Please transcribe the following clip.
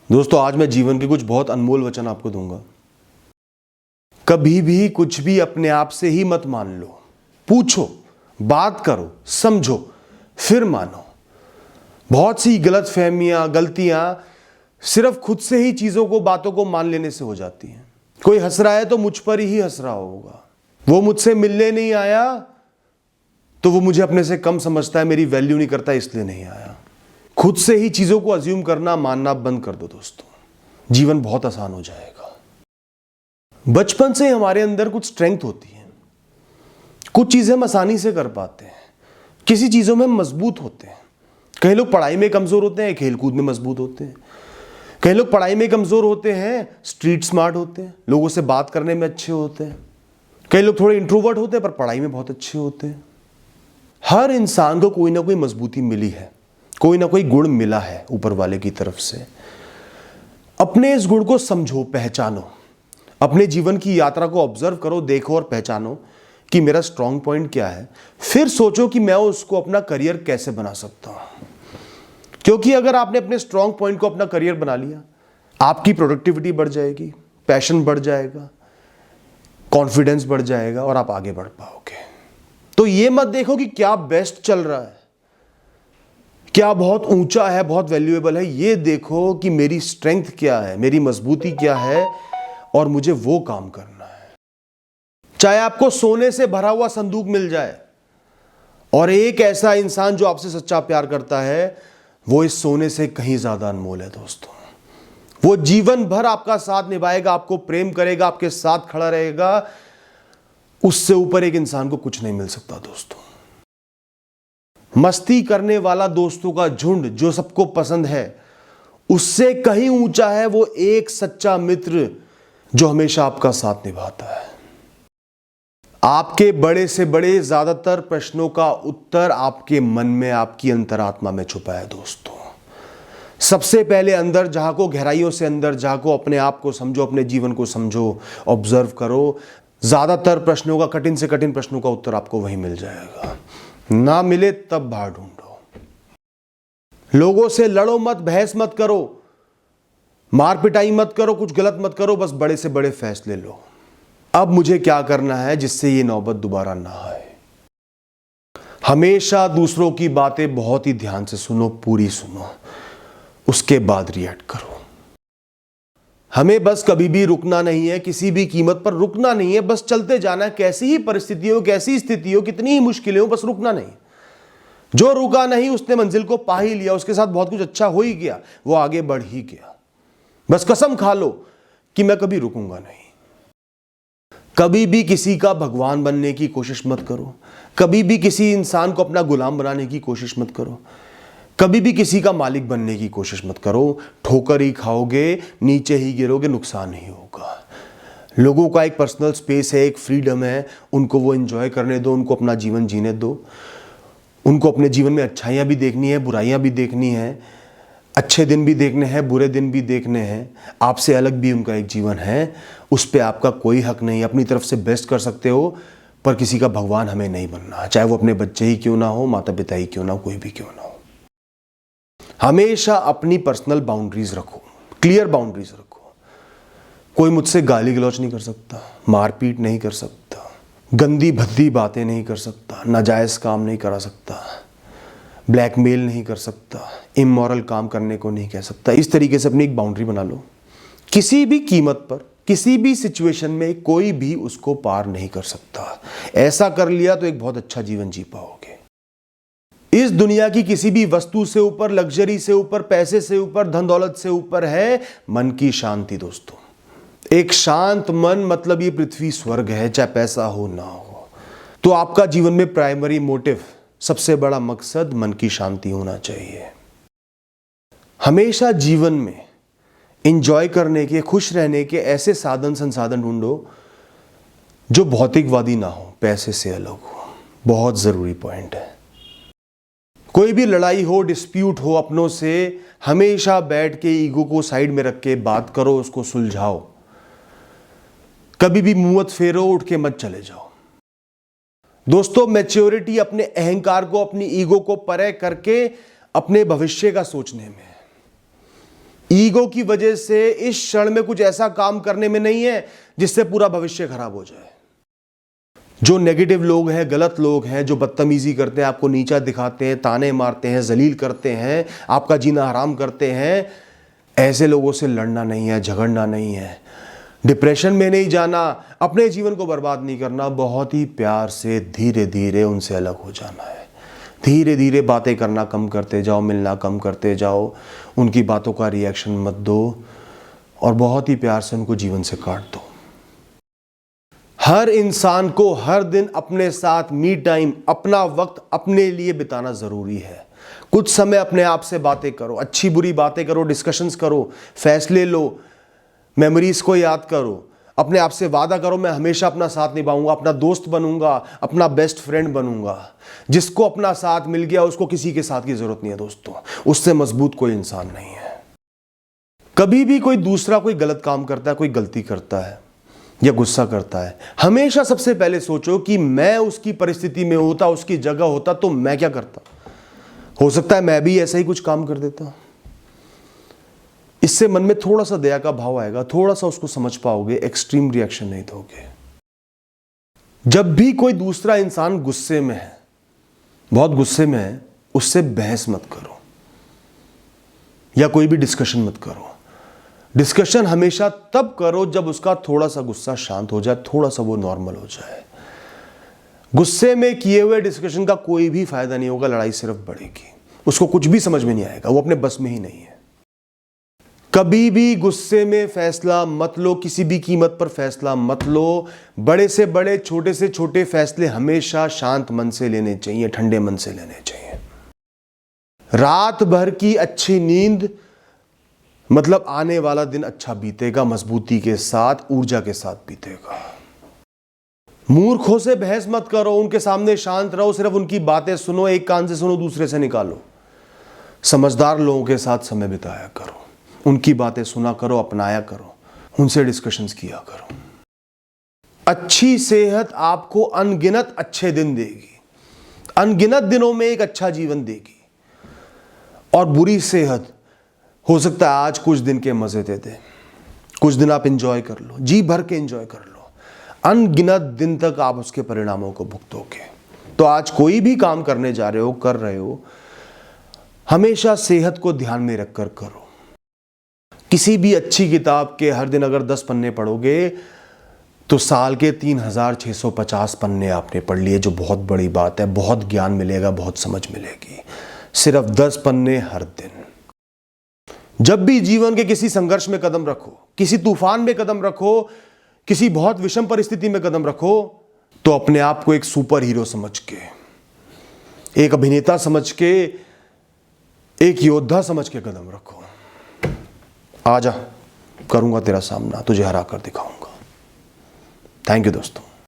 दोस्तों, आज मैं जीवन के कुछ बहुत अनमोल वचन आपको दूंगा। कभी भी कुछ भी अपने आप से ही मत मान लो। पूछो, बात करो, समझो, फिर मानो। बहुत सी गलतफहमियां, गलतियां सिर्फ खुद से ही चीजों को, बातों को मान लेने से हो जाती हैं। कोई हंस रहा है तो मुझ पर ही हंस रहा होगा। वो मुझसे मिलने नहीं आया तो वो मुझे अपने से कम समझता है, मेरी वैल्यू नहीं करता, इसलिए नहीं आया। खुद से ही चीजों को अज्यूम करना, मानना बंद कर दो दोस्तों। जीवन बहुत आसान हो जाएगा। बचपन से हमारे अंदर कुछ स्ट्रेंथ होती है, कुछ चीजें हम आसानी से कर पाते हैं, किसी चीजों में हम मजबूत होते हैं। कई लोग पढ़ाई में कमजोर होते हैं, खेलकूद में मजबूत होते हैं। कई लोग पढ़ाई में कमजोर होते हैं, स्ट्रीट स्मार्ट होते हैं, लोगों से बात करने में अच्छे होते हैं। कई लोग थोड़े इंट्रोवर्ट होते हैं पर पढ़ाई में बहुत अच्छे होते हैं। हर इंसान को कोई ना कोई मजबूती मिली है, कोई ना कोई गुण मिला है ऊपर वाले की तरफ से। अपने इस गुण को समझो, पहचानो। अपने जीवन की यात्रा को ऑब्जर्व करो, देखो और पहचानो कि मेरा स्ट्रॉन्ग पॉइंट क्या है। फिर सोचो कि मैं उसको अपना करियर कैसे बना सकता हूं। क्योंकि अगर आपने अपने स्ट्रॉन्ग पॉइंट को अपना करियर बना लिया, आपकी प्रोडक्टिविटी बढ़ जाएगी, पैशन बढ़ जाएगा, कॉन्फिडेंस बढ़ जाएगा और आप आगे बढ़ पाओगे। तो ये मत देखो कि क्या बेस्ट चल रहा है, क्या बहुत ऊंचा है, बहुत वैल्यूएबल है। ये देखो कि मेरी स्ट्रेंथ क्या है, मेरी मजबूती क्या है और मुझे वो काम करना है। चाहे आपको सोने से भरा हुआ संदूक मिल जाए और एक ऐसा इंसान जो आपसे सच्चा प्यार करता है, वो इस सोने से कहीं ज्यादा अनमोल है दोस्तों। वो जीवन भर आपका साथ निभाएगा, आपको प्रेम करेगा, आपके साथ खड़ा रहेगा। उससे ऊपर एक इंसान को कुछ नहीं मिल सकता दोस्तों। मस्ती करने वाला दोस्तों का झुंड जो सबको पसंद है, उससे कहीं ऊंचा है वो एक सच्चा मित्र जो हमेशा आपका साथ निभाता है। आपके बड़े से बड़े ज्यादातर प्रश्नों का उत्तर आपके मन में, आपकी अंतरात्मा में छुपा है दोस्तों। सबसे पहले अंदर झांको, गहराइयों से अंदर झांको, अपने आप को समझो, अपने जीवन को समझो, ऑब्जर्व करो। ज्यादातर प्रश्नों का, कठिन से कठिन प्रश्नों का उत्तर आपको वहीं मिल जाएगा। ना मिले तब बाहर ढूंढो। लोगों से लड़ो मत, बहस मत करो, मार पिटाई मत करो, कुछ गलत मत करो, बस बड़े से बड़े फैसले लो। अब मुझे क्या करना है जिससे ये नौबत दोबारा ना आए। हमेशा दूसरों की बातें बहुत ही ध्यान से सुनो, पूरी सुनो, उसके बाद रिएक्ट करो। हमें बस कभी भी रुकना नहीं है, किसी भी कीमत पर रुकना नहीं है, बस चलते जाना है। कैसी ही परिस्थिति हो, कैसी स्थिति हो, कितनी ही मुश्किलें हो, बस रुकना नहीं। जो रुका नहीं उसने मंजिल को पा ही लिया, उसके साथ बहुत कुछ अच्छा हो ही गया, वो आगे बढ़ ही गया। बस कसम खा लो कि मैं कभी रुकूंगा नहीं। कभी भी किसी का भगवान बनने की कोशिश मत करो। कभी भी किसी इंसान को अपना गुलाम बनाने की कोशिश मत करो। कभी भी किसी का मालिक बनने की कोशिश मत करो। ठोकर ही खाओगे, नीचे ही गिरोगे, नुकसान ही होगा। लोगों का एक पर्सनल स्पेस है, एक फ्रीडम है, उनको वो एंजॉय करने दो, उनको अपना जीवन जीने दो। उनको अपने जीवन में अच्छाइयाँ भी देखनी है, बुराइयाँ भी देखनी है, अच्छे दिन भी देखने हैं, बुरे दिन भी देखने हैं। आपसे अलग भी उनका एक जीवन है, उस पर आपका कोई हक नहीं। अपनी तरफ से बेस्ट कर सकते हो, पर किसी का भगवान हमें नहीं बनना, चाहे वो अपने बच्चे ही क्यों ना हो, माता पिता ही क्यों ना हो, कोई भी क्यों ना हो। हमेशा अपनी पर्सनल बाउंड्रीज रखो, क्लियर बाउंड्रीज रखो। कोई मुझसे गाली गलौज नहीं कर सकता, मारपीट नहीं कर सकता, गंदी भद्दी बातें नहीं कर सकता, नाजायज काम नहीं करा सकता, ब्लैकमेल नहीं कर सकता, इमोरल काम करने को नहीं कह सकता। इस तरीके से अपनी एक बाउंड्री बना लो। किसी भी कीमत पर, किसी भी सिचुएशन में कोई भी उसको पार नहीं कर सकता। ऐसा कर लिया तो एक बहुत अच्छा जीवन जी पाओगे। इस दुनिया की किसी भी वस्तु से ऊपर, लग्जरी से ऊपर, पैसे से ऊपर, धन दौलत से ऊपर है मन की शांति दोस्तों। एक शांत मन मतलब ये पृथ्वी स्वर्ग है, चाहे पैसा हो ना हो। तो आपका जीवन में प्राइमरी मोटिव, सबसे बड़ा मकसद मन की शांति होना चाहिए। हमेशा जीवन में एंजॉय करने के, खुश रहने के ऐसे साधन संसाधन ढूंढो जो भौतिकवादी ना हो, पैसे से अलग हो। बहुत जरूरी पॉइंट है। कोई भी लड़ाई हो, डिस्प्यूट हो अपनों से, हमेशा बैठ के ईगो को साइड में रख के बात करो, उसको सुलझाओ। कभी भी मुंह मत फेरो, उठ के मत चले जाओ। दोस्तों, मैच्योरिटी अपने अहंकार को, अपनी ईगो को परे करके अपने भविष्य का सोचने में। ईगो की वजह से इस क्षण में कुछ ऐसा काम करने में नहीं है जिससे पूरा भविष्य खराब हो जाए। जो नेगेटिव लोग हैं, गलत लोग हैं, जो बदतमीजी करते हैं, आपको नीचा दिखाते हैं, ताने मारते हैं, जलील करते हैं, आपका जीना हराम करते हैं, ऐसे लोगों से लड़ना नहीं है, झगड़ना नहीं है, डिप्रेशन में नहीं जाना, अपने जीवन को बर्बाद नहीं करना, बहुत ही प्यार से धीरे धीरे उनसे अलग हो जाना है। धीरे धीरे बातें करना कम करते जाओ, मिलना कम करते जाओ, उनकी बातों का रिएक्शन मत दो और बहुत ही प्यार से उनको जीवन से काट दो। हर इंसान को हर दिन अपने साथ मी टाइम, अपना वक्त अपने लिए बिताना जरूरी है। कुछ समय अपने आप से बातें करो, अच्छी बुरी बातें करो, डिस्कशंस करो, फैसले लो, मेमोरीज को याद करो, अपने आप से वादा करो मैं हमेशा अपना साथ निभाऊंगा, अपना दोस्त बनूंगा, अपना बेस्ट फ्रेंड बनूंगा। जिसको अपना साथ मिल गया उसको किसी के साथ की जरूरत नहीं है दोस्तों, उससे मजबूत कोई इंसान नहीं है। कभी भी कोई दूसरा कोई गलत काम करता है, कोई गलती करता है या गुस्सा करता है, हमेशा सबसे पहले सोचो कि मैं उसकी परिस्थिति में होता, उसकी जगह होता तो मैं क्या करता। हो सकता है मैं भी ऐसा ही कुछ काम कर देता। इससे मन में थोड़ा सा दया का भाव आएगा, थोड़ा सा उसको समझ पाओगे, एक्सट्रीम रिएक्शन नहीं दोगे। जब भी कोई दूसरा इंसान गुस्से में है, बहुत गुस्से में है, उससे बहस मत करो या कोई भी डिस्कशन मत करो। डिस्कशन हमेशा तब करो जब उसका थोड़ा सा गुस्सा शांत हो जाए, थोड़ा सा वो नॉर्मल हो जाए। गुस्से में किए हुए डिस्कशन का कोई भी फायदा नहीं होगा, लड़ाई सिर्फ बढ़ेगी, उसको कुछ भी समझ में नहीं आएगा, वो अपने बस में ही नहीं है। कभी भी गुस्से में फैसला मत लो, किसी भी कीमत पर फैसला मत लो। बड़े से बड़े, छोटे से छोटे फैसले हमेशा शांत मन से लेने चाहिए, ठंडे मन से लेने चाहिए। रात भर की अच्छी नींद मतलब आने वाला दिन अच्छा बीतेगा, मजबूती के साथ, ऊर्जा के साथ बीतेगा। मूर्खों से बहस मत करो, उनके सामने शांत रहो, सिर्फ उनकी बातें सुनो, एक कान से सुनो दूसरे से निकालो। समझदार लोगों के साथ समय बिताया करो, उनकी बातें सुना करो, अपनाया करो, उनसे डिस्कशंस किया करो। अच्छी सेहत आपको अनगिनत अच्छे दिन देगी, अनगिनत दिनों में एक अच्छा जीवन देगी। और बुरी सेहत हो सकता है आज कुछ दिन के मजे दे दे, कुछ दिन आप एंजॉय कर लो, जी भर के एंजॉय कर लो, अनगिनत दिन तक आप उसके परिणामों को भुगतोगे। तो आज कोई भी काम करने जा रहे हो, कर रहे हो, हमेशा सेहत को ध्यान में रखकर करो। किसी भी अच्छी किताब के हर दिन अगर 10 पन्ने पढ़ोगे तो साल के 3650 पन्ने आपने पढ़ लिए, जो बहुत बड़ी बात है। बहुत ज्ञान मिलेगा, बहुत समझ मिलेगी। सिर्फ 10 पन्ने हर दिन। जब भी जीवन के किसी संघर्ष में कदम रखो, किसी तूफान में कदम रखो, किसी बहुत विषम परिस्थिति में कदम रखो, तो अपने आप को एक सुपर हीरो समझ के, एक अभिनेता समझ के, एक योद्धा समझ के कदम रखो। आजा, करूंगा तेरा सामना, तुझे हरा कर दिखाऊंगा। थैंक यू दोस्तों।